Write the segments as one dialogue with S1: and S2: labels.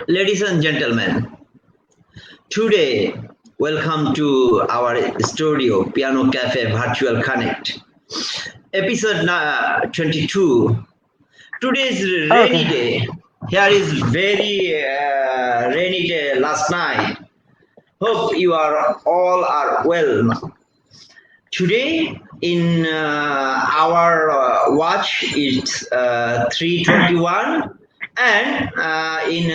S1: Ladies and gentlemen, today welcome to our studio Piano Cafe Virtual Connect. Episode 22. Today is rainy day. Here is very rainy day last night. Hope you are all are well now. Today in our watch it's 3:21 and in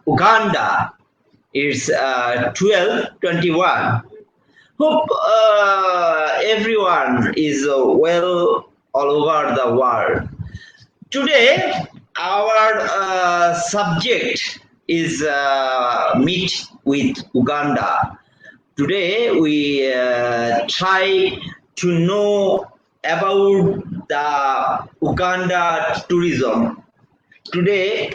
S1: Uganda it's 12:21. Hope everyone is well all over the world. Today our subject is meet with Uganda. Today we try to know about the Uganda tourism. Today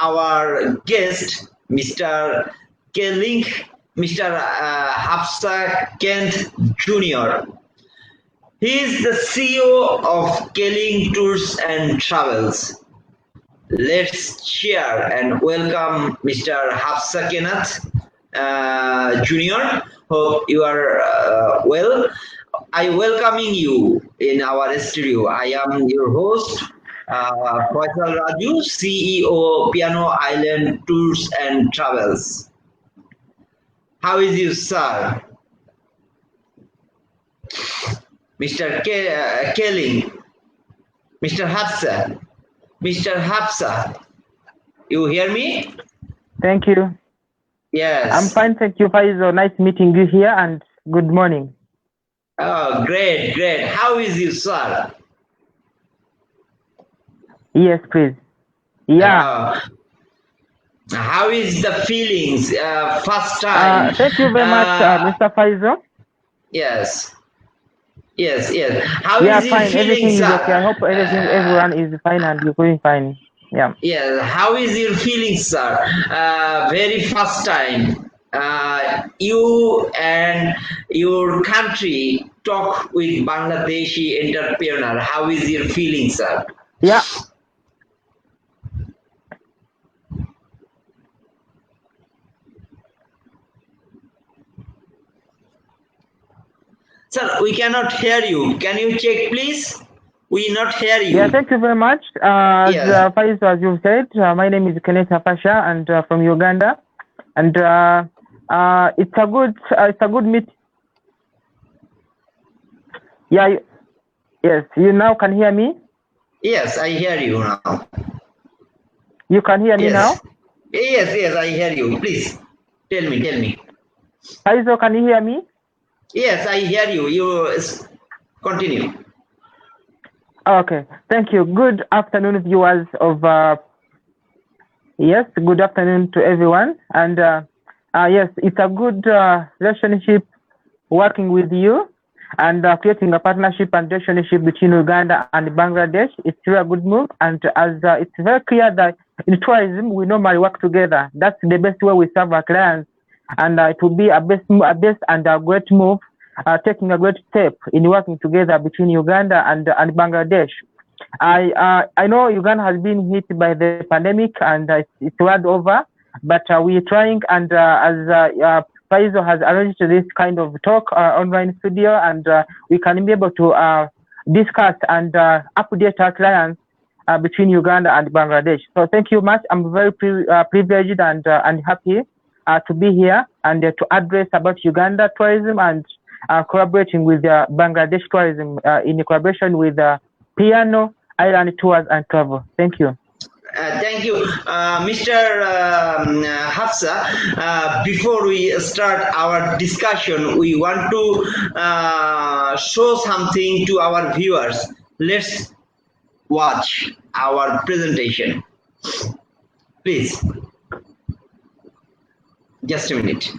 S1: our guest, Mr. Kenlink, Mr. Hafasha Keneth Jr. He is the CEO of Kenlink Tours and Travels. Let's cheer and welcome Mr. Hafasha Keneth Jr. Hope you are well. I welcoming you in our studio. I am your host, Faisal Razu, CEO Piano Island Tours and Travels. How is you, sir? Mr. Kenlink, Mr. Hafasha, Mr. Hafasha, you hear me?
S2: Thank you.
S1: Yes.
S2: I'm fine, thank you, Faisal. Nice meeting you here and good morning.
S1: Oh, great, great. How is you, sir?
S2: Yes, please. Yeah.
S1: How is the feelings? First time.
S2: Thank you very much, Mr. Faisal.
S1: Yes. Yes, yes. How
S2: Yeah,
S1: is your
S2: fine.
S1: feeling,
S2: Everything is
S1: sir?
S2: okay. I hope everyone is fine and you're doing fine. Yeah.
S1: Yeah. How is your feeling, sir? Very first time. You and your country talk with Bangladeshi entrepreneur. How is your feeling, sir?
S2: Yeah.
S1: Sir, we cannot hear you. Can you check, please? We not hear you.
S2: Yeah, thank you very much.
S1: Yes.
S2: Faisal, as you said, my name is Keneth Hafasha and from Uganda, and it's a good meet. Yeah. Yes. You now can hear me.
S1: Yes, I hear you now.
S2: You can hear me now.
S1: Yes, yes, I hear you. Please tell me.
S2: Faisal, can you hear me?
S1: Yes, I hear you. You continue.
S2: Okay, thank you. Good afternoon, viewers of. Yes, good afternoon to everyone. And yes, it's a good relationship working with you and creating a partnership and relationship between Uganda and Bangladesh. It's really a good move. And as it's very clear that in tourism, we normally work together. That's the best way we serve our clients. And it will be a best and a great move, taking a great step in working together between Uganda and Bangladesh. I know Uganda has been hit by the pandemic and it's well over, but we're trying, and as Faisal has arranged this kind of talk online studio, and we can be able to discuss and update our clients between Uganda and Bangladesh. So thank you much. I'm very privileged and happy to be here and to address about Uganda tourism and collaborating with Bangladesh tourism in collaboration with Piano Island Tours and Travel. Thank you.
S1: Thank you, Mr. Hafasha. Before we start our discussion, we want to show something to our viewers. Let's watch our presentation. Please. Just a minute.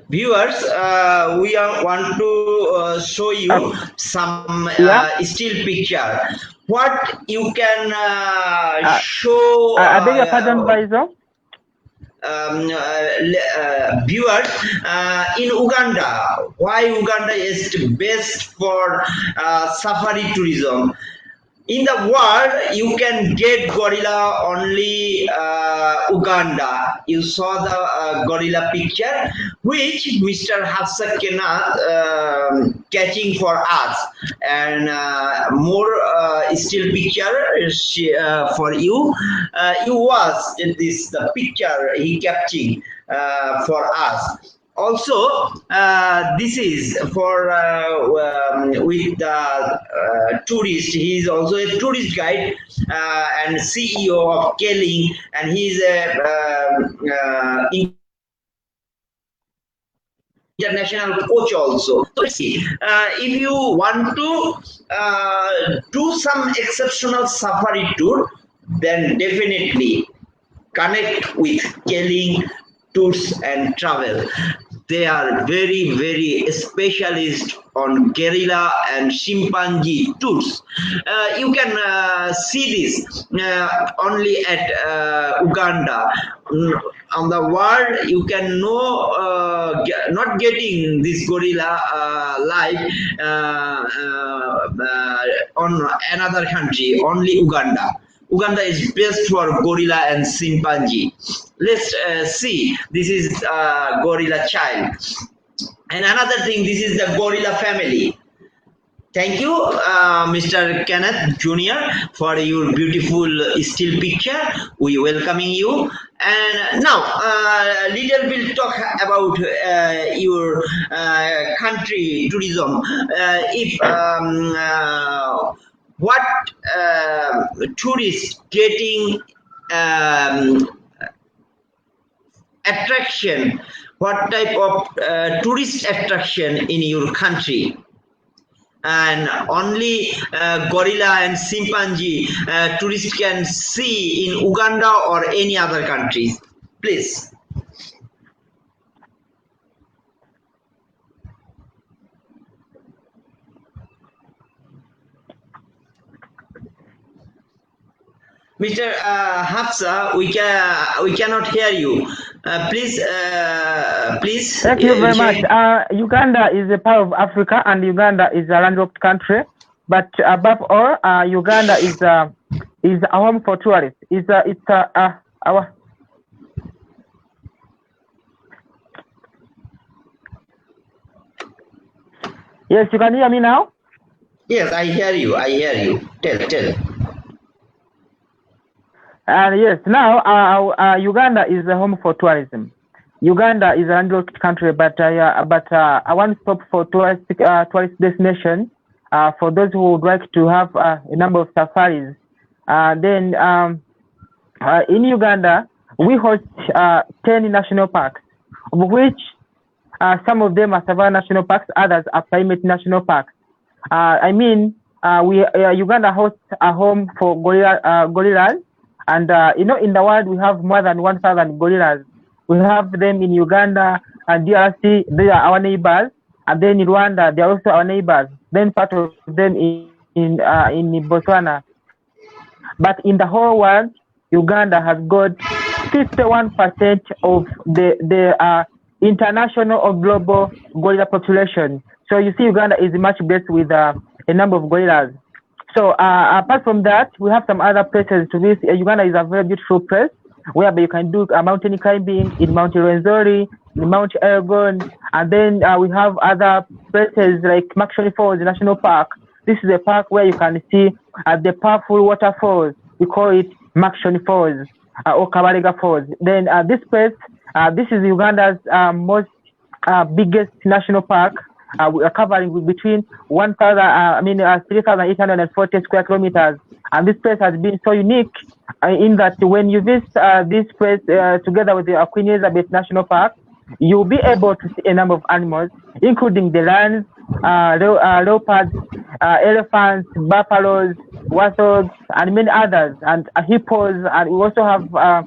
S1: Viewers, we want to show you some still picture. What you can show.
S2: I beg your pardon, Faisal.
S1: viewers, in Uganda, why Uganda is the best for safari tourism. In the world, you can get gorilla only Uganda. You saw the gorilla picture, which Mr. Hafsa Keneth catching for us, and more still picture for you. You watch this the picture he capturing for us. Also, this is for with the tourist. He is also a tourist guide and CEO of Kenlink, and he is a international coach also. So let's see, if you want to do some exceptional safari tour, then definitely connect with Kenlink Tours and Travel. They are very, very specialist on gorilla and chimpanzee tours. You can see this only at Uganda. On the world, you can know not getting this gorilla live on another country, only Uganda. Uganda is best for gorilla and chimpanzee. Let's see. This is gorilla child. And another thing, this is the gorilla family. Thank you, Mr. Keneth Jr., for your beautiful still picture. We welcoming you. And now, little will talk about your country tourism. If what tourists getting attraction, what type of tourist attraction in your country, and only gorilla and chimpanzee tourists can see in Uganda or any other countries, please. Mr. Hafsa, we cannot hear you. Please.
S2: Thank you very much. Uganda is a part of Africa, and Uganda is a landlocked country. But above all, Uganda is a home for tourists. It's our. Yes, you can hear me now.
S1: Yes, I hear you. I hear you. Tell.
S2: Yes, now Uganda is a home for tourism. Uganda is a landlocked country, but a one-stop for tourist destination for those who would like to have a number of safaris. Then in Uganda, we host 10 national parks, of which some of them are savanna national parks, others are primate national parks. Uganda hosts a home for gorillas. And, in the world, we have more than 1,000 gorillas. We have them in Uganda and DRC, they are our neighbors. And then in Rwanda, they are also our neighbors. Then part of them in Botswana. But in the whole world, Uganda has got 51% of the international or global gorilla population. So you see, Uganda is much blessed with a number of gorillas. So apart from that, we have some other places to visit. Uganda is a very beautiful place whereby you can do mountain climbing in Mount Rwenzori, in Mount Elgon, and then we have other places like Makshoni Falls National Park. This is a park where you can see the powerful waterfalls. We call it Makshoni Falls or Kabarega Falls. Then this place, this is Uganda's most biggest national park. We are covering between 3,840 square kilometers. And this place has been so unique in that when you visit this place together with the Queen Elizabeth National Park, you'll be able to see a number of animals, including the lions, leopards, elephants, buffaloes, warthogs, and many others, and hippos. And we also have a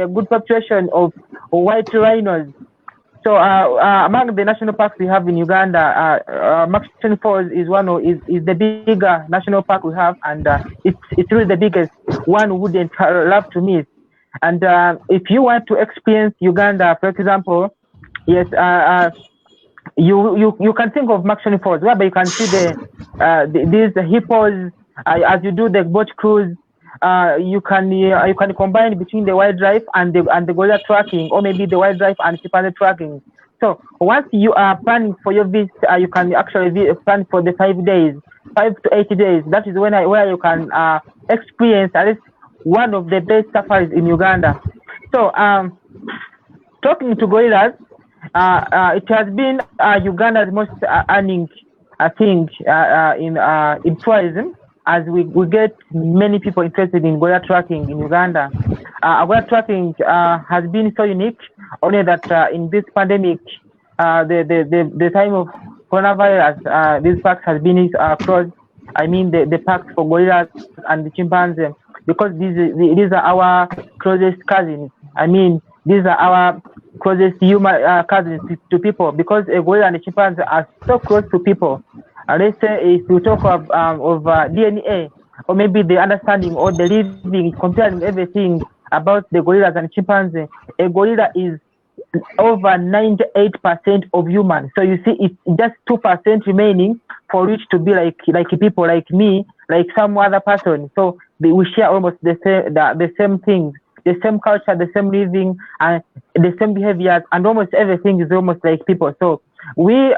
S2: good population of white rhinos. So among the national parks we have in Uganda, Makshoni Falls is is the bigger national park we have, and it's really the biggest. One wouldn't love to miss. And if you want to experience Uganda, for example, yes, you can think of Makshoni Falls, whereby you can see these hippos as you do the boat cruise. You can combine between the wildlife and the gorilla tracking, or maybe the wildlife and chimpanzee tracking. So once you are planning for your visit, you can actually plan for the 5 days, 5 to 8 days. That is where you can experience at least one of the best safaris in Uganda. So talking to gorillas, it has been Uganda's most earning thing in tourism, as we get many people interested in gorilla tracking in Uganda. Gorilla tracking has been so unique, only that in this pandemic, the time of coronavirus, this park has been closed. I mean, the parks for gorillas and the chimpanzees, because these are our closest cousins. I mean, these are our closest human cousins to people, because a gorilla and a chimpanzee are so close to people. Let's say if you talk of DNA, or maybe the understanding or the living, comparing everything about the gorillas and chimpanzee, a gorilla is over 98% of humans. So you see, it's just 2% remaining for it to be like people, like me, like some other person. So we share almost the same things, the same culture, the same living, and the same behaviors, and almost everything is almost like people. So we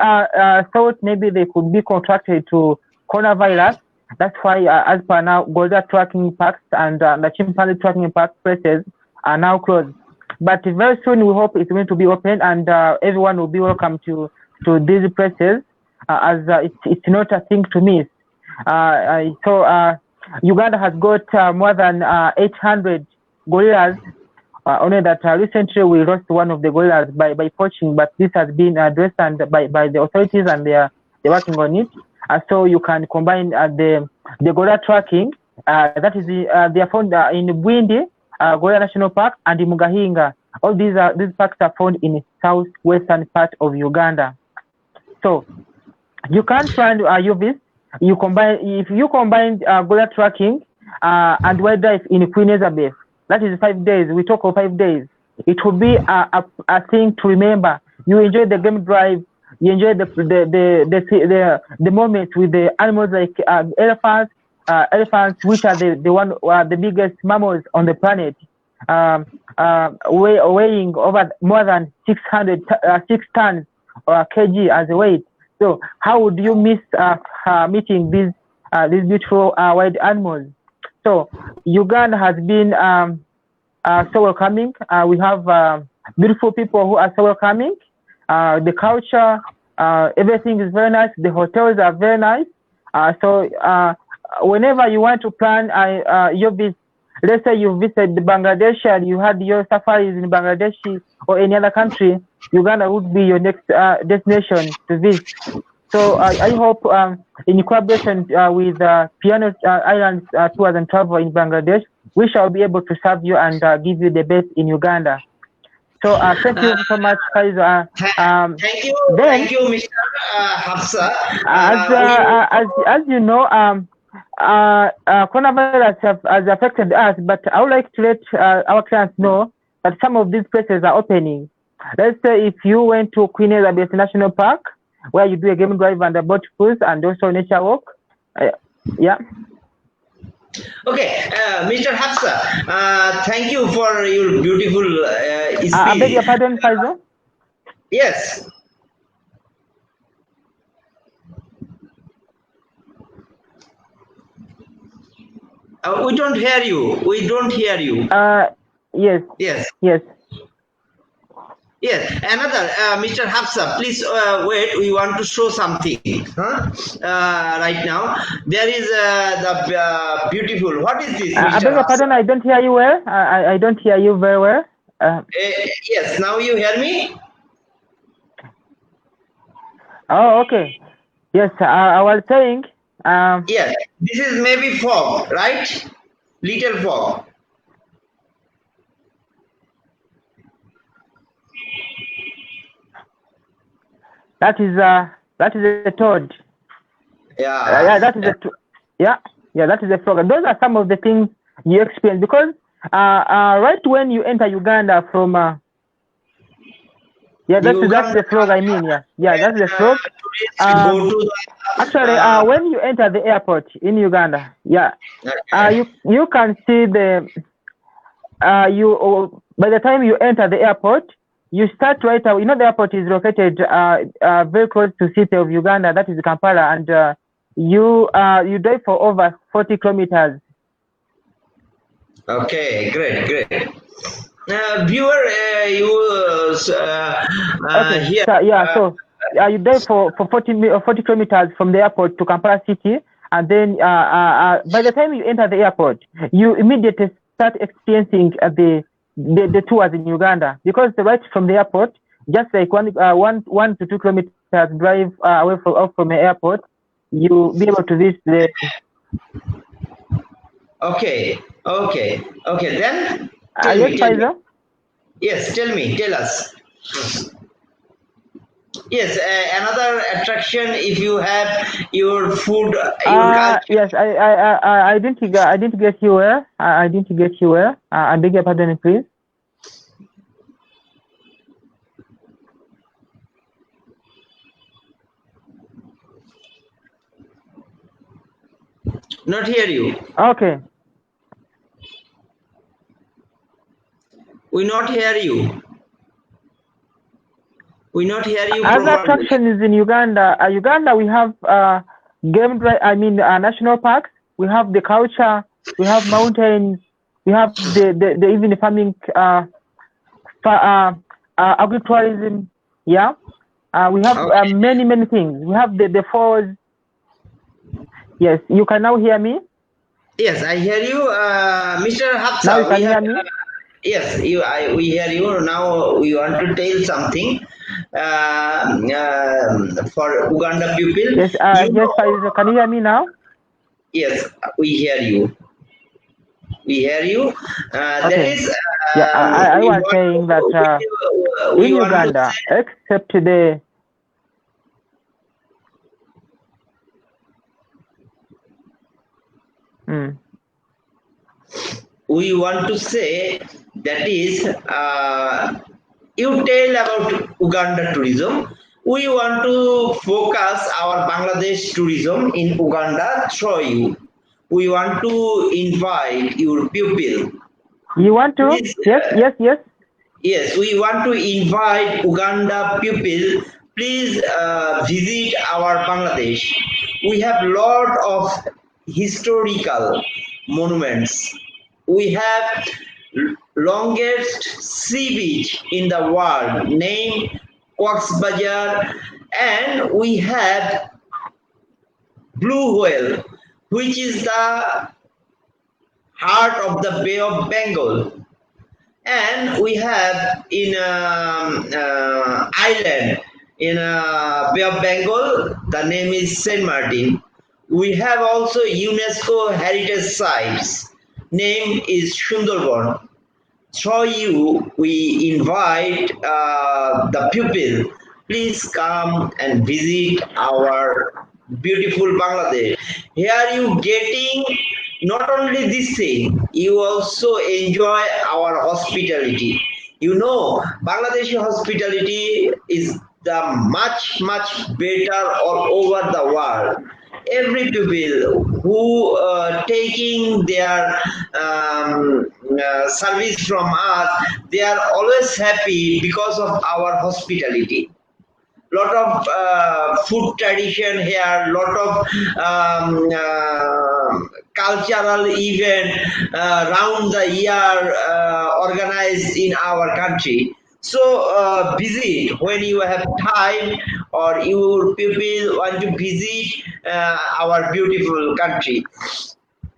S2: thought maybe they could be contracted to coronavirus. That's why, as per now, gorilla tracking parks and the chimpanzee tracking park places are now closed. But very soon we hope it's going to be open, and everyone will be welcome to these places, as it's not a thing to miss. So Uganda has got more than 800 gorillas. Only that recently we lost one of the gorillas by poaching, but this has been addressed and by the authorities, and they're working on it. So you can combine the gorilla tracking. That is they are found in Bwindi Gorilla National Park and in Mugahinga. All these parks are found in the southwestern part of Uganda. So you can plan your visit. If you combine gorilla tracking and wildlife in Queen Elizabeth, that is 5 days. We talk of 5 days. It will be a thing to remember. You enjoy the game drive. You enjoy the moments with the animals like elephants, which are the biggest mammals on the planet, weighing over more than 6 tons or kg as a weight. So how would you miss meeting these beautiful wild animals? So Uganda has been so welcoming. We have beautiful people who are so welcoming. The culture, everything is very nice. The hotels are very nice. So whenever you want to plan your visit, let's say you visited Bangladesh and you had your safaris in Bangladesh or any other country, Uganda would be your next destination to visit. So I hope in collaboration with Piano Islands Tours and Travel in Bangladesh, we shall be able to serve you and give you the best in Uganda. So thank you so much, Faisal.
S1: Thank you, Mr. Hafsa.
S2: As you know, coronavirus has affected us, but I would like to let our clients know that some of these places are opening. Let's say if you went to Queen Elizabeth National Park, where you do a game drive and a boat cruise and also nature walk. Yeah.
S1: Okay, Mr. Hafsa, thank you for your beautiful speech.
S2: I beg your pardon, Faisal?
S1: Yes. We don't hear you. We don't hear you.
S2: Yes.
S1: Yes.
S2: Yes.
S1: Yes, another, Mr. Hafsa, please wait, we want to show something right now. There is the beautiful, what is this, Mr.
S2: I beg your pardon, I don't hear you well. I don't hear you very well.
S1: Yes, now you hear me?
S2: Oh, okay. Yes, I was saying.
S1: Yes, this is maybe fog, right? Little fog.
S2: That is a toad.
S1: Yeah.
S2: That is that is a frog. Those are some of the things you experience, because right when you enter Uganda from yeah, that's the frog. I mean, yeah, that's the frog.
S1: Go to
S2: Actually, when you enter the airport in Uganda, yeah, you can see the by the time you enter the airport, you start right away. You know, the airport is located very close to city of Uganda, that is Kampala, and you drive for over 40 kilometers.
S1: Okay, great. Viewer, you
S2: Okay,
S1: here.
S2: so you drive for 40 kilometers from the airport to Kampala city, and then by the time you enter the airport, you immediately start experiencing the tours in Uganda, because right from the airport, just like 1 to 2 kilometers drive away from the airport, you'll be able to visit the.
S1: Okay. Then
S2: Yes, Faisal?
S1: Yes, tell us. Yes, another attraction if you have your food, your culture.
S2: Yes, I didn't get you well. I didn't get you well. I beg your pardon, please.
S1: Not hear you.
S2: Okay.
S1: We not hear you. We not hear you
S2: Other
S1: properly.
S2: attractions in Uganda. Uganda, we have national parks. We have the culture. We have mountains. We have the even farming, agritourism. Yeah. We have many things. We have the falls. Yes, you can now hear me.
S1: Yes, I hear you, Mr. Hafsa.
S2: Now you can hear me.
S1: Yes, we hear you. Now we want to tell something for Uganda people.
S2: Yes, Faisal, can you hear me now?
S1: Yes, we hear you.
S2: Okay.
S1: That is.
S2: I was saying that in Uganda, except the.
S1: We want to say that is you tell about Uganda tourism. We want to focus our Bangladesh tourism in Uganda through you. We want to invite your people.
S2: You want to? Please, yes.
S1: Yes, we want to invite Uganda people. Please visit our Bangladesh. We have lot of historical monuments. We have longest sea beach in the world named Cox's and we have blue whale, which is the heart of the Bay of Bengal. And we have in island in Bay of Bengal, the name is Saint Martin. We have also UNESCO heritage sites. Name is Sundarban. Through you, we invite the people. Please come and visit our beautiful Bangladesh. Here you getting not only this thing, you also enjoy our hospitality. You know, Bangladeshi hospitality is the much better all over the world. Every people who taking their service from us, they are always happy because of our hospitality. Lot of food tradition here, lot of cultural event round the year organized in our country. So visit when you have time or your people want to visit our beautiful country.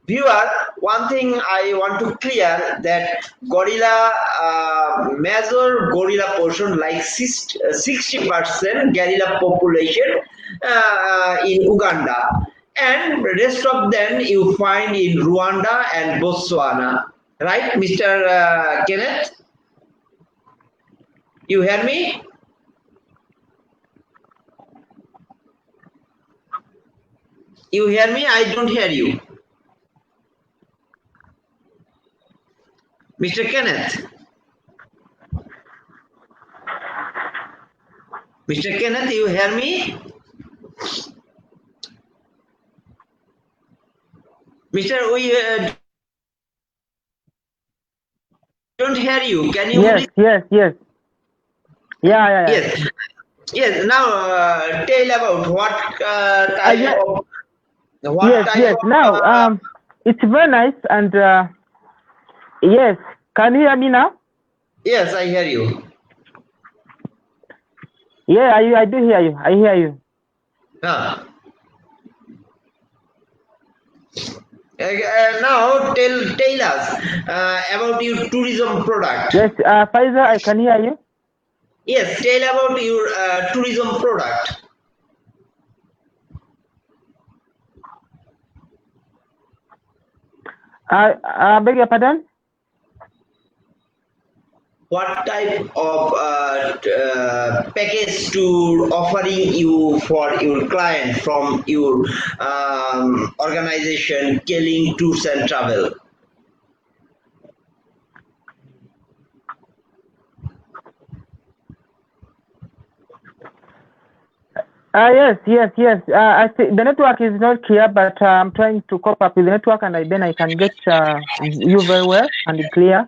S1: Viewer, one thing I want to clear that gorilla, major gorilla portion like 60% gorilla population in Uganda, and rest of them you find in Rwanda and Botswana. Right, Mr. Kenneth? You hear me? You hear me? I don't hear you. Mr. Kenneth. Mr. Kenneth, you hear me? Mr. We don't hear you. Can you
S2: Yes,
S1: please?
S2: yes, yes. Yeah.
S1: Yes. Yes. Now tell about what type
S2: Yeah.
S1: of what type
S2: Yes.
S1: of
S2: Now, it's very nice, and yes. Can you hear me now?
S1: yes, I hear you.
S2: Yeah, I do hear you. I hear you.
S1: Now tell us about your tourism product.
S2: Yes, Faisal, I can hear you.
S1: Yes, tell about your tourism product.
S2: Beg your pardon?
S1: What type of package tour offering you for your client from your organization Kenlink Tours and Travel?
S2: Yes. I see the network is not clear, but I'm trying to cope up with the network, and then I can get you very well and clear.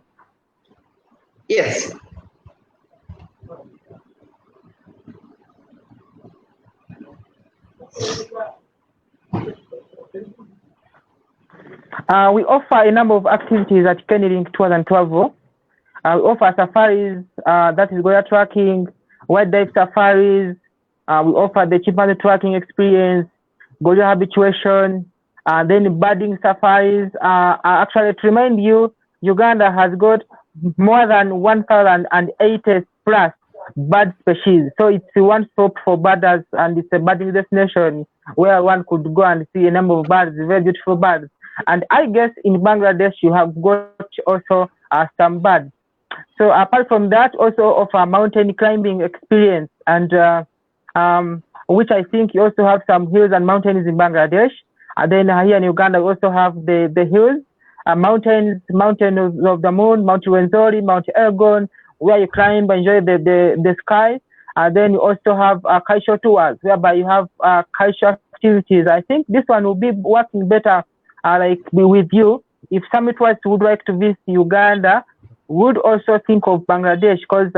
S1: Yes.
S2: We offer a number of activities at Kenlink Tours and Travel. We offer safaris, that is Goya tracking, wildlife safaris. We offer the chimpanzee tracking experience, Goya habituation, then birding safaris. Actually, to remind you, Uganda has got more than 1,080 plus bird species. So it's one stop for birders, and it's a birding destination where one could go and see a number of birds, very beautiful birds. And I guess in Bangladesh, you have got also some birds. So apart from that, also offer mountain climbing experience, and which I think you also have some hills and mountains in Bangladesh. And then here in Uganda, we also have the hills, mountains, Mountain of the Moon, Mount Rwenzori, Mount Elgon, where you climb, enjoy the sky. And then you also have cultural tours, whereby you have cultural activities. I think this one will be working better, like with you. If somebody would like to visit Uganda, would also think of Bangladesh, because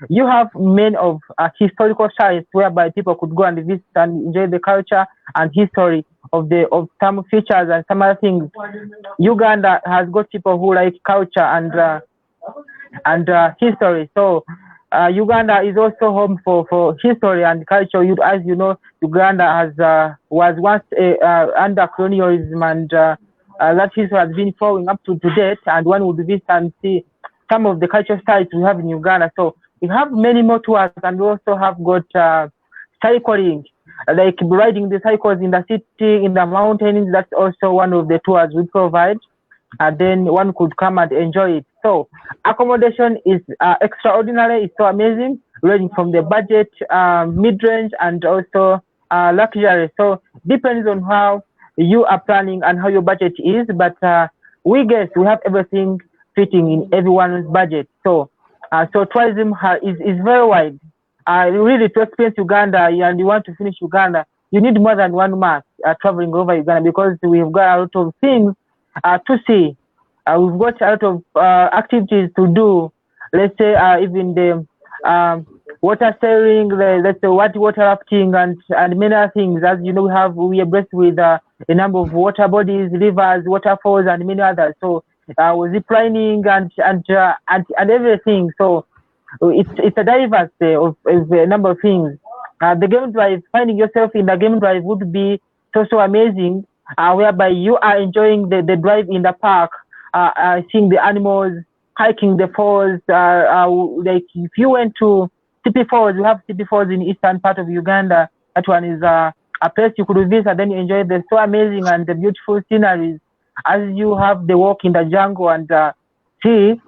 S2: you have many of historical sites whereby people could go and visit and enjoy the culture and history of some features and some other things. Uganda has got people who like culture and history. So Uganda is also home for history and culture. As you know, Uganda was once under colonialism, and that history has been following up to date, and one would visit and see some of the cultural sites we have in Uganda. So we have many more tours, and we also have got cycling, like riding the cycles in the city, in the mountains. That's also one of the tours we provide, and then one could come and enjoy it. So accommodation is extraordinary. It's so amazing, ranging from the budget, mid-range, and also luxury. So depends on how you are planning and how your budget is, but we guess we have everything fitting in everyone's budget. So tourism is very wide. Really, to experience Uganda and you want to finish Uganda, you need more than 1 month traveling over Uganda, because we've got a lot of things to see. We've got a lot of activities to do. Let's say even the water sailing, let's say water rafting, and many other things. As you know, we are blessed with a number of water bodies, rivers, waterfalls, and many others. So zip lining and everything. So it's a diverse of a number of things. The game drive, finding yourself in the game drive would be so amazing, whereby you are enjoying the drive in the park, seeing the animals, hiking the falls. Like if you went to CP Falls, we have CP Falls in eastern part of Uganda. That one is a place you could visit, and then you enjoy the so amazing and the beautiful sceneries as you have the walk in the jungle and see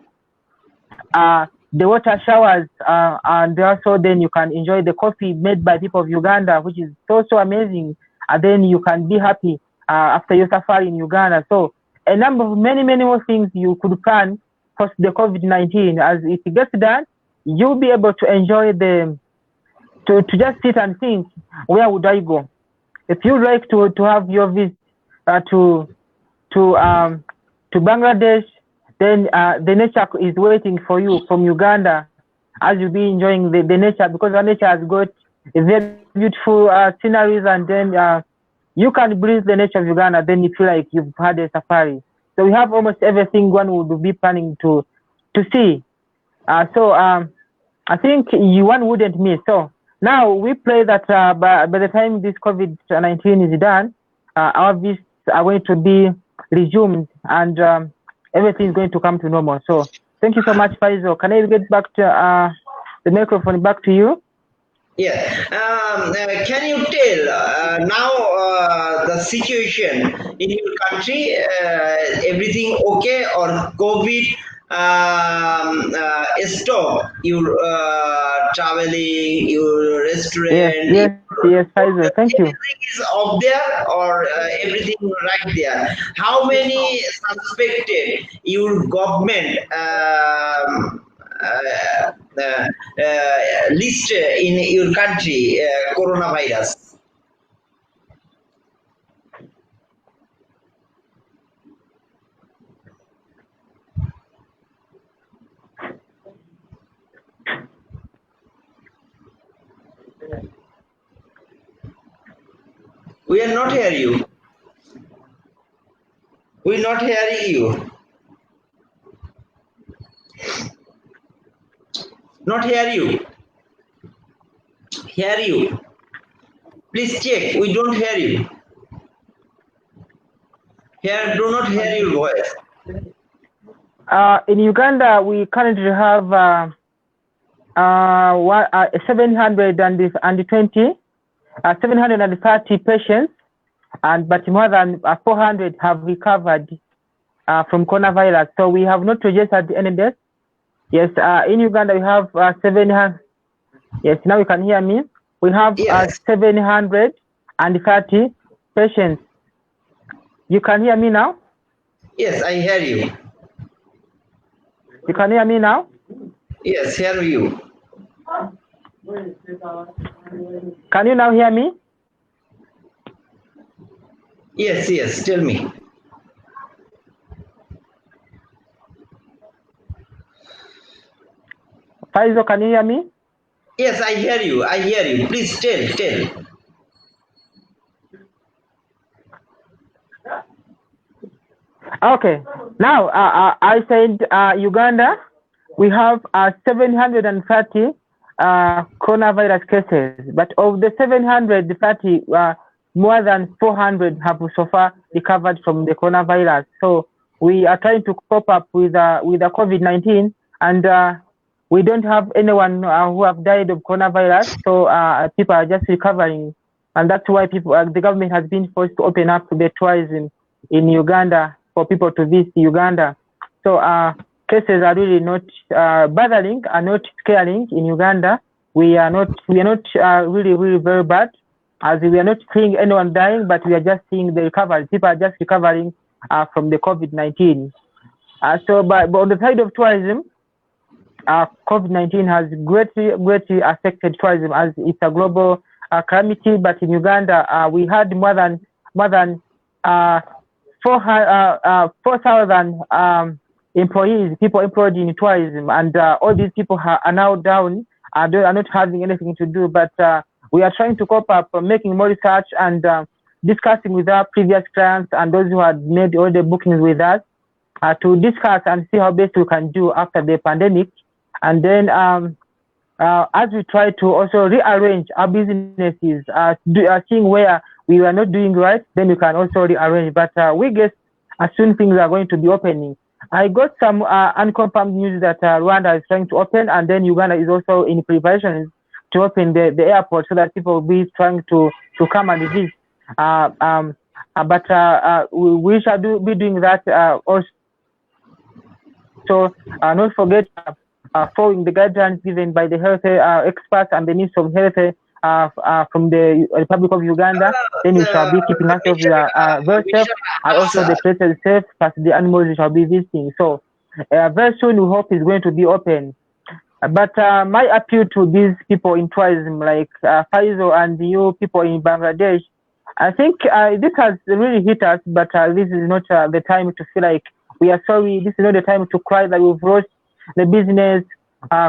S2: the water showers, and also then you can enjoy the coffee made by people of Uganda, which is so amazing. And then you can be happy after your safari in Uganda. So a number of many more things you could plan post the COVID-19. As it gets done, you'll be able to enjoy to just sit and think, where would I go? If you like to have your visit to Bangladesh, then the nature is waiting for you from Uganda, as you'll be enjoying the nature, because the nature has got a very beautiful sceneries, and then you can breathe the nature of Uganda, then you feel like you've had a safari. So we have almost everything one would be planning to see. So I think one wouldn't miss. So now we pray that by the time this COVID-19 is done, our visits are going to be resumed, and everything is going to come to normal. So thank you so much, Faisal. Can I get back to the microphone back to you?
S1: Yeah. Can you tell now the situation in your country? Everything okay, or COVID stop your traveling, your restaurant?
S2: Yes, Faisal. Thank you.
S1: Everything is up there, or everything right there? How many suspected your government list in your country coronavirus? We are not hearing you. We are not hearing you. Not hear you. Hear you. Please check. We don't hear you. Here, do not hear your voice.
S2: In Uganda, we currently have 730 patients, but more than 400 have recovered from coronavirus. So we have not registered any deaths. Yes, in Uganda we have 700. Yes, now you can hear me. We have 730 patients. You can hear me now?
S1: Yes, I hear you.
S2: You can hear me now?
S1: Yes, hear you.
S2: Can you now hear me?
S1: Yes, yes, tell me.
S2: Faisal, can you hear me?
S1: Yes, I hear you. I hear you. Please tell.
S2: Okay. Now, I said Uganda, we have 730 coronavirus cases, but of the 730, more than 400 have so far recovered from the coronavirus. So we are trying to cope up with the COVID-19, and we don't have anyone who have died of coronavirus. So people are just recovering, and that's why the government has been forced to open up the tourism in Uganda for people to visit Uganda. So cases are really not bothering, are not scaring in Uganda. We are not really very bad, as we are not seeing anyone dying, but we are just seeing the recovery. People are just recovering from the COVID-19. But on the side of tourism, COVID-19 has greatly affected tourism, as it's a global calamity. But in Uganda, we had more than 4,000 employees, people employed in tourism, and all these people are now down. They are not having anything to do. But we are trying to cope up, making more research and discussing with our previous clients and those who had made all the bookings with us to discuss and see how best we can do after the pandemic. And then as we try to also rearrange our businesses, seeing where we were not doing right, then we can also rearrange. But we guess as soon things are going to be opening. I got some unconfirmed news that Rwanda is trying to open, and then Uganda is also in preparations to open the airport so that people will be trying to come and visit. But we shall be doing that also. So not forget following the guidelines given by the health experts and the Ministry of Health from the Republic of Uganda. Then we shall be keeping ourselves very safe, and also the places safe, plus the animals we shall be visiting. So very soon we hope it's going to be open. But my appeal to these people in tourism, like Faisal and you people in Bangladesh, I think this has really hit us, but this is not the time to feel like we are sorry. This is not the time to cry that we've lost the business,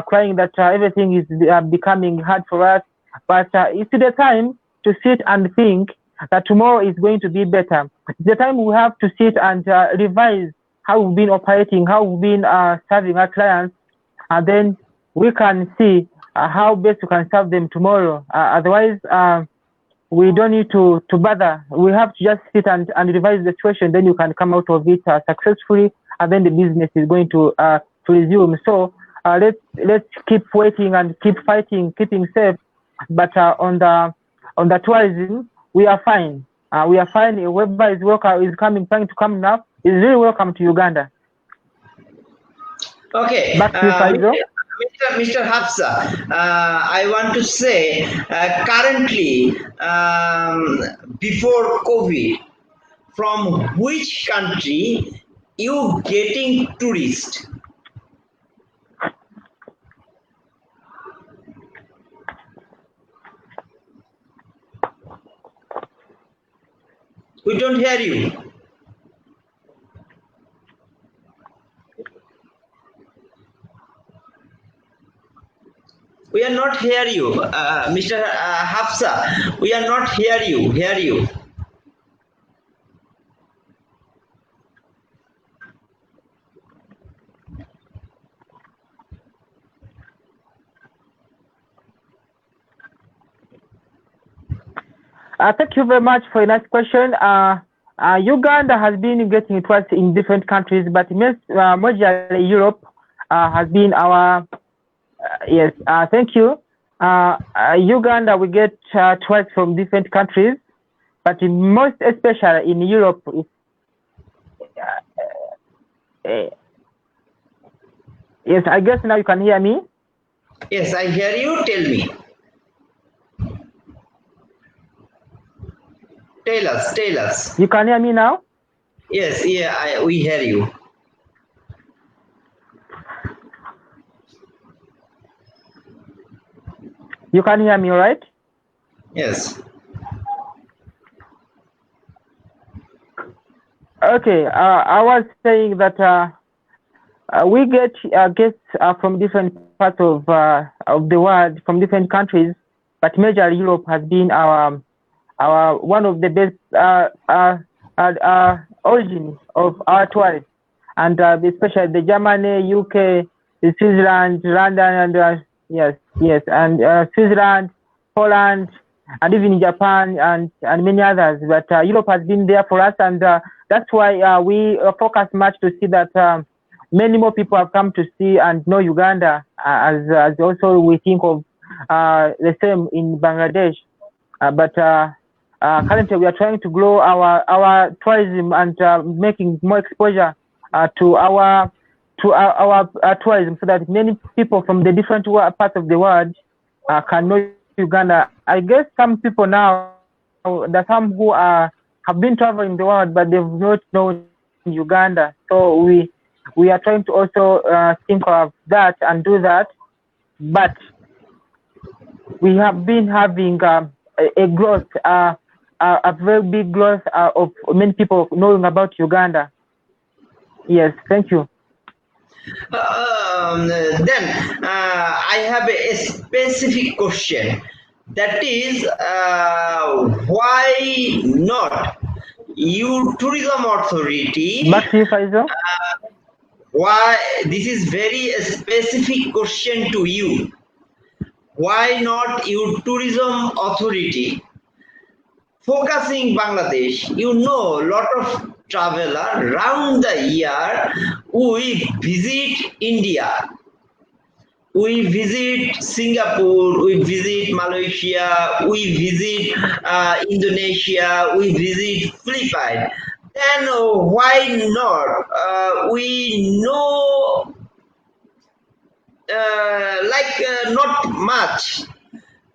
S2: crying that everything is becoming hard for us. But it's the time to sit and think that tomorrow is going to be better. It's the time we have to sit and revise how we've been operating, how we've been serving our clients, and then we can see how best we can serve them tomorrow. Otherwise, we don't need to bother. We have to just sit and revise the situation. Then you can come out of it successfully, and then the business is going to resume. So let's keep waiting and keep fighting, keeping safe. But on the tourism, we are fine. We are fine. Whoever is welcome is coming, trying to come now, is really welcome to Uganda.
S1: Okay.
S2: Back to you, Faisal.
S1: Mr. Hafsa, I want to say currently, before COVID, from which country you getting tourists? We don't hear you. We are not hear you, Mr. Hafsa. We are not hear you.
S2: Thank you very much for a nice question. Uganda has been getting twice in different countries, but majorly Europe has been our yes. Thank you. Uganda we get twice from different countries, but most especially in Europe. Yes, I guess now you can hear me.
S1: Yes, I hear you. Tell me. Tell us.
S2: You can hear me now?
S1: Yes, yeah, we hear you.
S2: You can hear me, right?
S1: Yes.
S2: Okay, I was saying that we get guests from different parts of the world, from different countries, but major Europe has been our one of the best origins of our tourists, and especially the Germany, UK, the Switzerland, London, and yes, and Switzerland, Poland, and even Japan and many others. But Europe has been there for us, and that's why we focus much to see that many more people have come to see and know Uganda, as also we think of the same in Bangladesh. But currently we are trying to grow our tourism and making more exposure to our tourism, so that many people from the different parts of the world can know Uganda. I guess some people now, there are some who have been traveling the world, but they've not known Uganda. So we are trying to also think of that and do that. But we have been having a growth, a very big growth of many people knowing about Uganda. Yes, thank you.
S1: Then I have a specific question. That is, why not you tourism authority?
S2: Back to you, Faisal.
S1: Why this is very specific question to you? Why not you tourism authority focusing Bangladesh? You know, lot of traveler round the year we visit India, we visit Singapore, we visit Malaysia, we visit Indonesia, we visit Philippines. Then why not? We know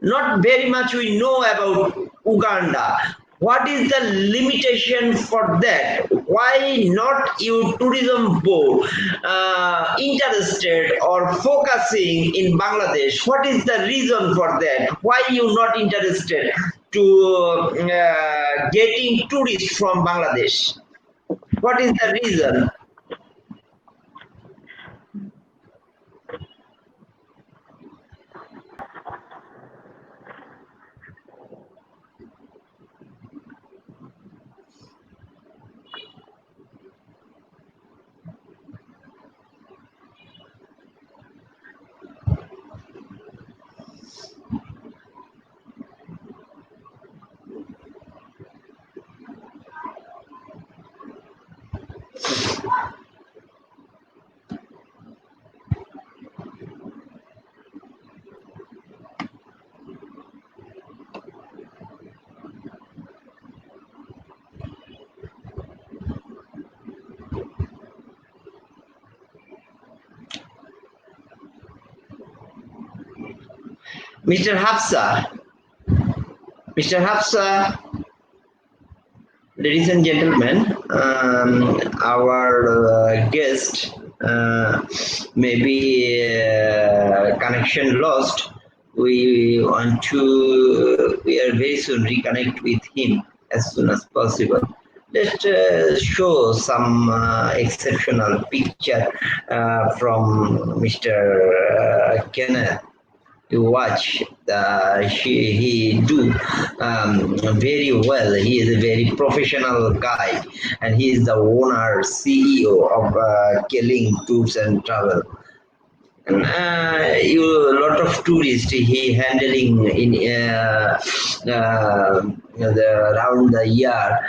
S1: not very much we know about Uganda. What is the limitation for that? Why not you tourism board interested or focusing in Bangladesh? What is the reason for that? Why you not interested to getting tourists from Bangladesh? What is the reason? Mr. Hafsa, Mr. Hafsa, ladies and gentlemen, our guest maybe connection lost. We are very soon reconnect with him as soon as possible. Let's show some exceptional picture from Mr. Keneth. To watch. He do very well. He is a very professional guy, and he is the owner CEO of Kenlink Tours and Travel. And a lot of tourists he handling in around the year.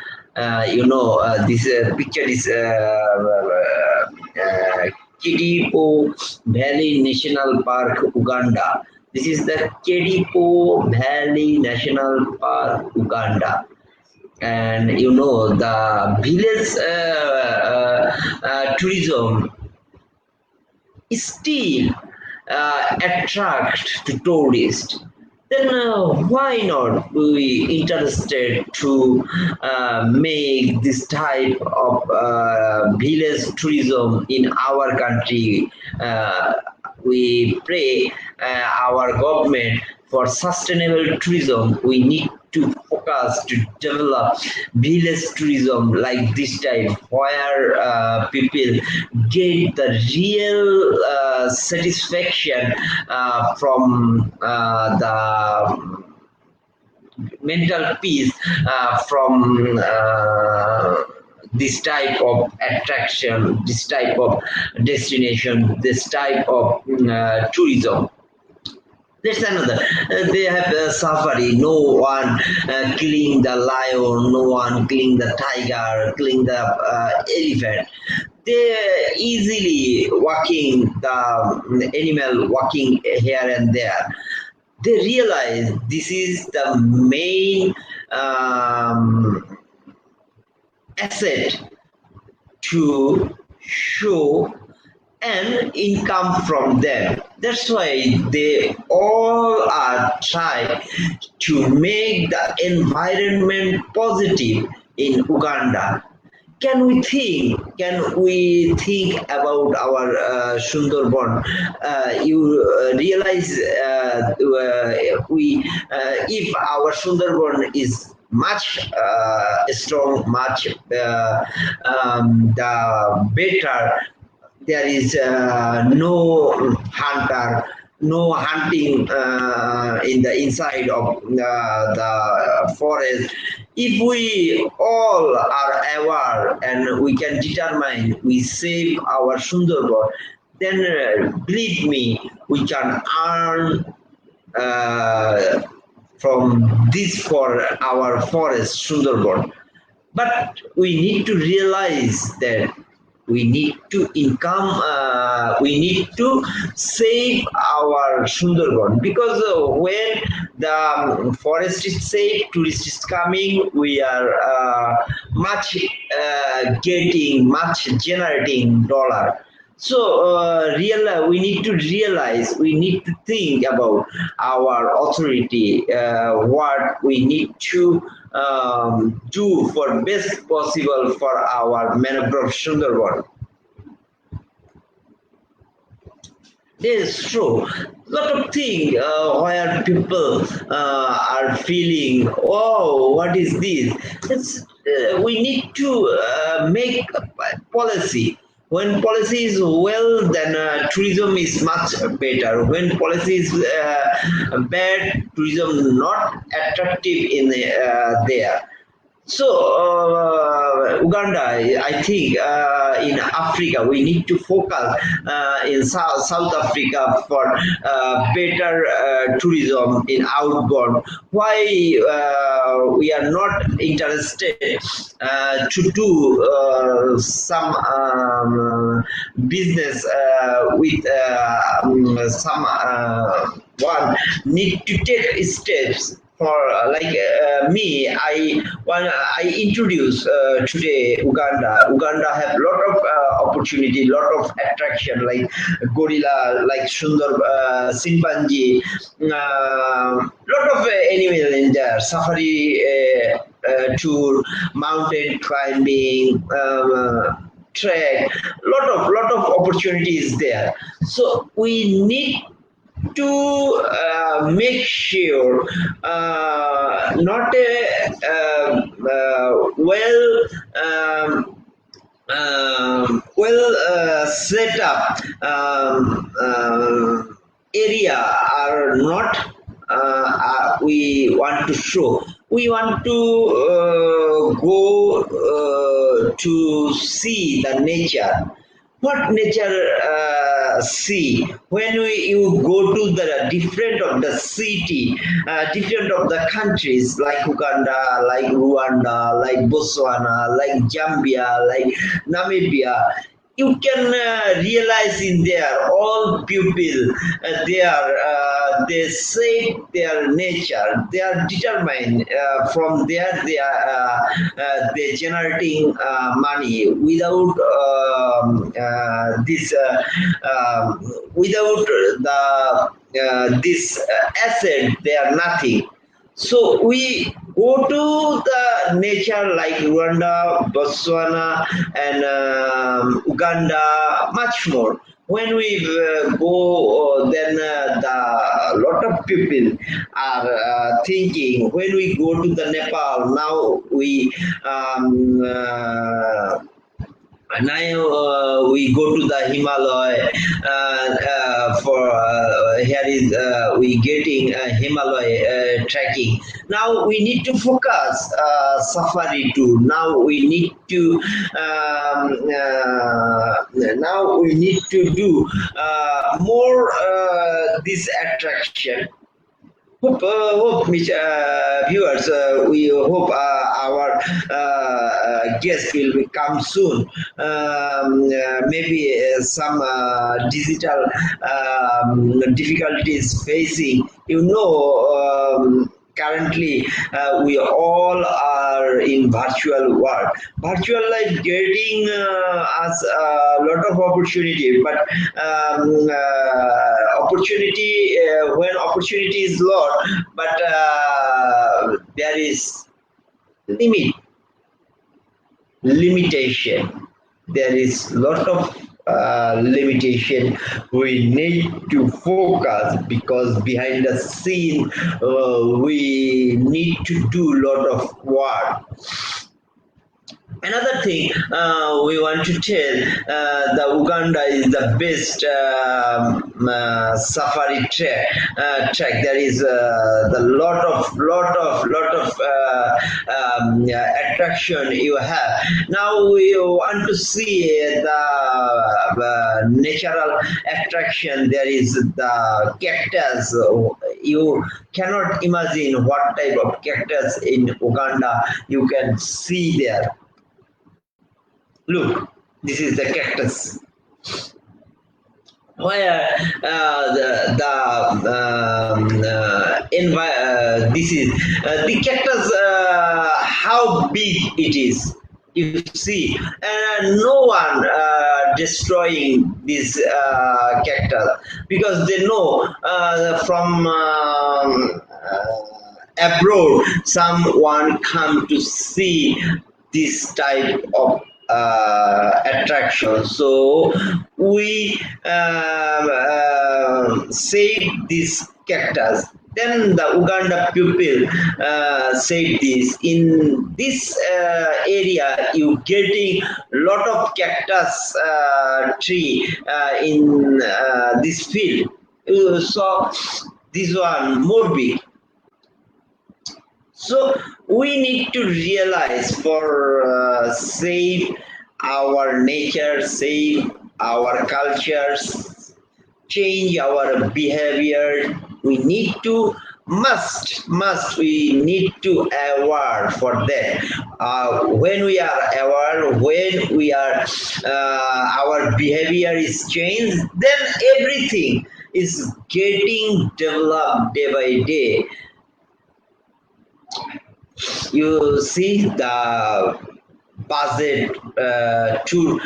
S1: This picture is Kidipo Valley National Park, Uganda. This is the Kedipo Valley National Park, Uganda. And the village tourism is still attract to tourists. Then why not we interested to make this type of village tourism in our country? We pray our government for sustainable tourism. We need to focus to develop village tourism like this type, where people get the real satisfaction from the mental peace from this type of attraction, this type of destination, this type of tourism. That's another. They have safari. No one killing the lion, no one killing the tiger, killing the elephant. They easily walking the animal, walking here and there. They realize this is the main asset to show an income from them. That's why they all are trying to make the environment positive in Uganda. Can we think about our Sundarban? You realize if our Sundarban is much strong, much the better. There is no hunter, no hunting in the inside of the forest. If we all are aware and we can determine we save our Sundarban, then believe me, we can earn from this for our forest Sundarban. But we need to realize that we need to we need to save our Sundarban, because when the forest is safe, tourist is coming, we are much generating dollar. So we need to realize, we need to think about our authority, what we need to do for best possible for our mangrove Sundarban. This is true. Lot of things where people are feeling, oh, what is this? We need to make a policy. When policy is well, then tourism is much better. When policy is bad, tourism not attractive in there. So, Uganda, I think in Africa, we need to focus in South Africa for better tourism in outbound. Why we are not interested to do some business with some one need to take steps for me. I introduce today Uganda. Uganda have a lot of opportunity, lot of attraction like gorilla, like Sundar, chimpanzee, lot of animals in there. Safari tour, mountain climbing. Trek, lot of opportunities there. So we need to make sure not a set up area are not we want to show. We want to go to see the nature. What nature see when you go to the different of the city, different of the countries like Uganda, like Rwanda, like Botswana, like Zambia, like Namibia. You can realize in there all people they say their nature, they are determined from there they generating money without without the this asset they are nothing. So we go to the nature like Rwanda, Botswana, and Uganda, much more. When we go, then the lot of people are thinking. When we go to the Nepal, now we. Now we go to the Himalaya for here is we getting Himalaya trekking. Now we need to focus safari too. Now we need to do more this attraction. Hope viewers, we hope our guest will come soon. Maybe some digital difficulties facing. Currently, we all are in virtual world. Virtual life getting us a lot of opportunity, but opportunity when opportunity is lot, but there is limitation. There is lot of limitation. We need to focus because behind the scene we need to do lot of work. Another thing we want to tell, the Uganda is the best safari track. There is the lot of attraction you have. Now we want to see the natural attraction. There is the cactus. You cannot imagine what type of cactus in Uganda you can see there. Look, this is the cactus. Where this is the cactus, how big it is. You see, no one destroying this cactus because they know from abroad someone come to see this type of attraction. So we saved this cactus. Then the Uganda people said this, in this area you getting lot of cactus tree in this field. So this one more big. So we need to realize for save our nature, save our cultures, change our behavior. We need to we need to aware for that. When we are aware, when we are our behavior is changed, then everything is getting developed day by day. You see the budget tour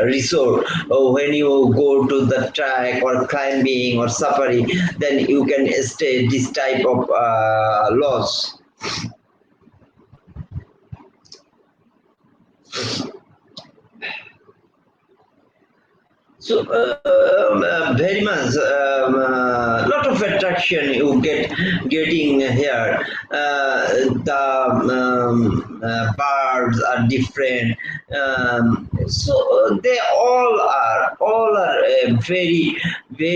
S1: resort. When you go to the track or climbing or safari, then you can stay this type of lodge. So very much lot of attraction you getting here. The birds are different. So they all are a very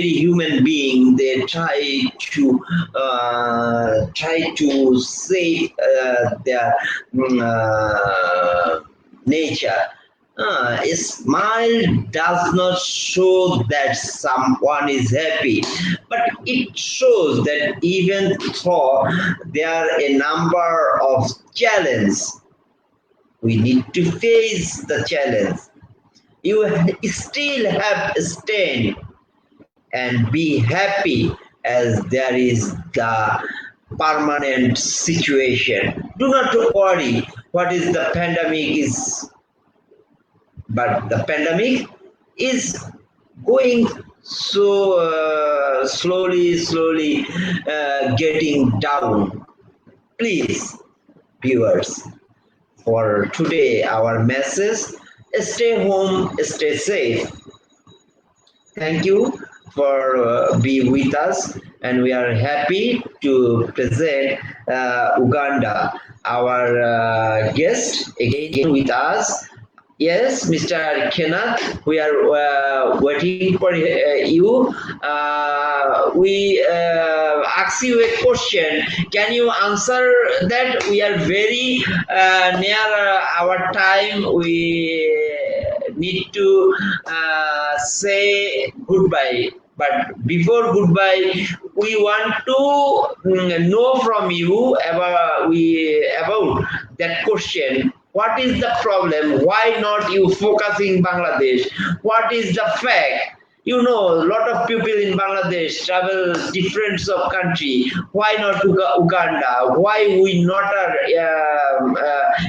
S1: human being. They try to save their nature. A smile does not show that someone is happy, but it shows that even though there are a number of challenges, we need to face the challenge. You still have to stand and be happy as there is the permanent situation. Do not worry what is the pandemic is. But the pandemic is going so slowly getting down. Please, viewers, for today our message: stay home, stay safe. Thank you for being with us, and we are happy to present Uganda, our guest again with us. Yes, Mr. Keneth, we are waiting for you. We ask you a question. Can you answer that? We are very near our time. We need to say goodbye. But before goodbye, we want to know from you about that question. What is the problem? Why not you focusing Bangladesh? What is the fact? You know, a lot of people in Bangladesh travel different of country. Why not to Uganda? Why we not are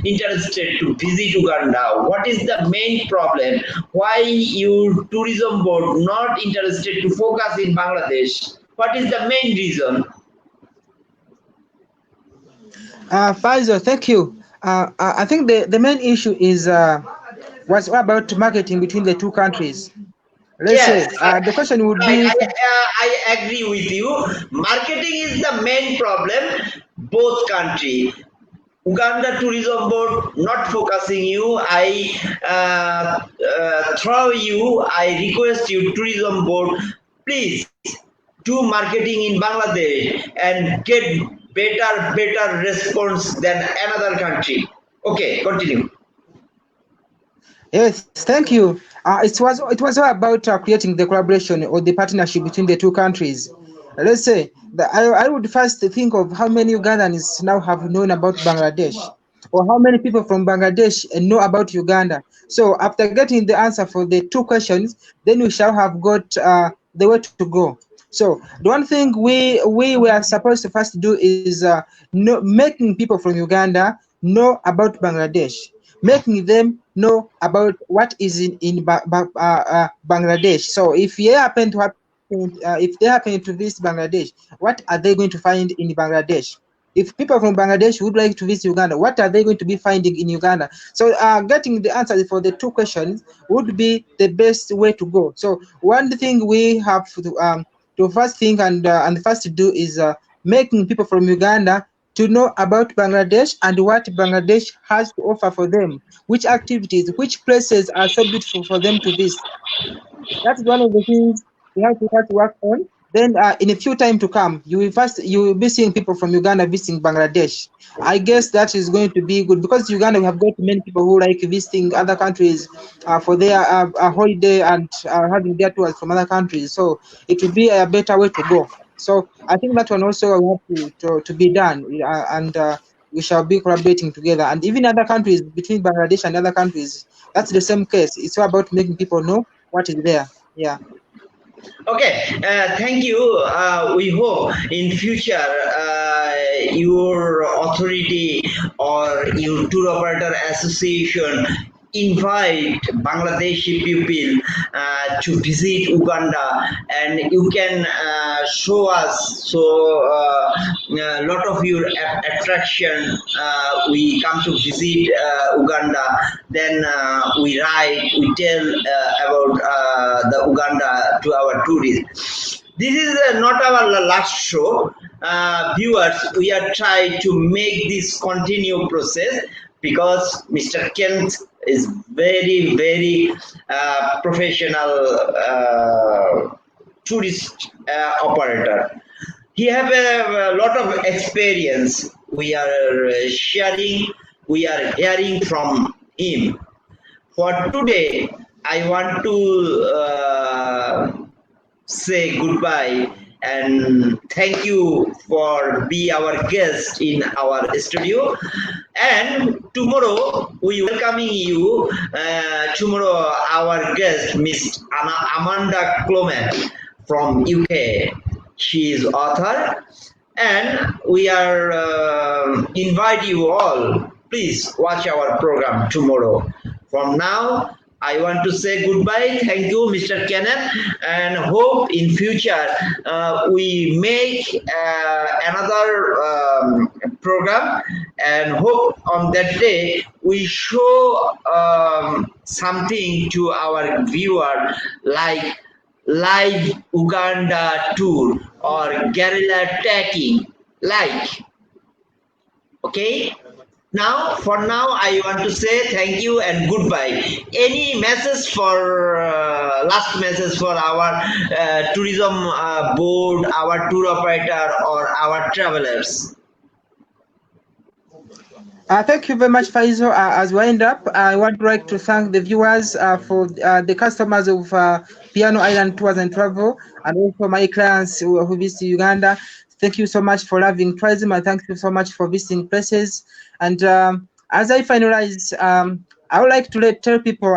S1: interested to visit Uganda? What is the main problem? Why you tourism board not interested to focus in Bangladesh? What is the main reason?
S3: Faisal, thank you. I think the main issue is was about marketing between the two countries. Let's say the question would be.
S1: I agree with you. Marketing is the main problem. Both country. Uganda Tourism Board not focusing you. I request you, Tourism Board, please do marketing in Bangladesh and get better response than another country. Okay, continue.
S3: Yes, thank you. It was all about creating the collaboration or the partnership between the two countries. Let's say that I would first think of how many Ugandans now have known about Bangladesh, or how many people from Bangladesh know about Uganda. So after getting the answer for the two questions, then we shall have got the way to go. So the one thing we were supposed to first do is making people from Uganda know about Bangladesh, making them know about what is in Bangladesh. So if you happen to happen if they happen to visit Bangladesh, what are they going to find in Bangladesh? If people from Bangladesh would like to visit Uganda, what are they going to be finding in Uganda? So getting the answers for the two questions would be the best way to go. So one thing we have to first think and first to do is making people from Uganda to know about Bangladesh and what Bangladesh has to offer for them, which activities, which places are so beautiful for them to visit. That's one of the things we have to work on. Then in a few time to come, you will be seeing people from Uganda visiting Bangladesh. I guess that is going to be good because Uganda we have got many people who like visiting other countries for their holiday and having their tours from other countries. So it will be a better way to go. So I think that one also will have to be done, and we shall be collaborating together. And even other countries between Bangladesh and other countries, that's the same case. It's all about making people know what is there. Yeah.
S1: Okay, thank you. We hope in future your authority or your tour operator association invite Bangladeshi people to visit Uganda, and you can show us. So a lot of your attraction. We come to visit Uganda, then we write, we tell about the Uganda to our tourists. This is not our last show. Viewers, we are trying to make this continue process because Mr. Kent is very, very professional tourist operator. He have a lot of experience. We are sharing, we are hearing from him. For today, I want to say goodbye and thank you for be our guest in our studio. And tomorrow we welcoming you. Tomorrow our guest Miss Amanda Clement from UK. She is author, and we are invite you all. Please watch our program tomorrow. From now, I want to say goodbye. Thank you, Mr. Kenneth, and hope in future we make another program, and hope on that day we show something to our viewer like live Uganda tour or guerrilla attacking, like. Okay. Now, for now, I want to say thank you and goodbye. Any message for last message for our tourism board, our tour operator, or our travelers?
S3: Thank you very much, Faisal. As we wind up, I would like to thank the viewers for the customers of Piano Island Tours and Travel, and also my clients who visit Uganda. Thank you so much for loving tourism, and thank you so much for visiting places. And as I finalize, I would like to tell people,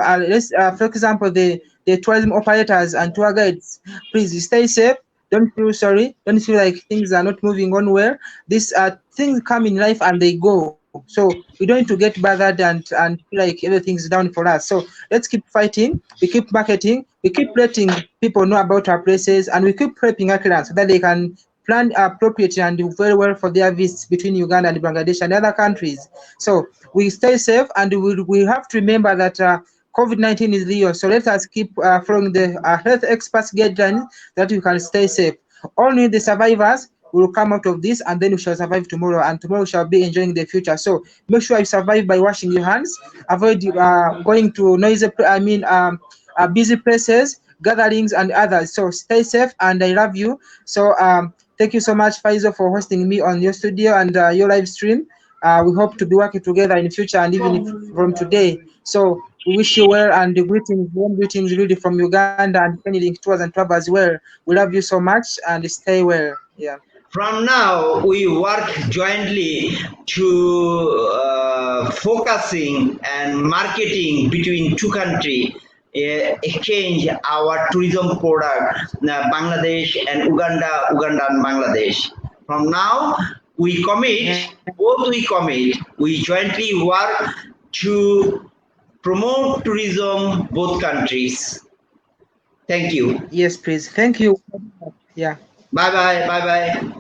S3: for example, the tourism operators and tour guides, please stay safe. Don't feel sorry. Don't feel like things are not moving on well. These things come in life and they go. So we don't need to get bothered and feel like everything's down for us. So let's keep fighting. We keep marketing. We keep letting people know about our places, and we keep prepping our clients so that they can plan appropriately and do very well for their visits between Uganda and Bangladesh and other countries. So we stay safe, and we have to remember that COVID-19 is real. So let us keep following the health experts' guidelines that we can stay safe. Only the survivors will come out of this, and then we shall survive tomorrow, and tomorrow we shall be enjoying the future. So make sure you survive by washing your hands, avoid going to noisy, busy places, gatherings, and others. So stay safe, and I love you. So thank you so much, Faisal, for hosting me on your studio and your live stream. We hope to be working together in the future, and even if from today. So we wish you well, and greetings, warm greetings really from Uganda and Kenlink Tours and Travel as well. We love you so much, and stay well. Yeah.
S1: From now, we work jointly to focusing and marketing between two countries, exchange our tourism product, Bangladesh and Uganda, Uganda and Bangladesh. From now, we commit, we jointly work to promote tourism both countries. Thank you.
S3: Yes, please. Thank you. Yeah.
S1: Bye bye. Bye bye.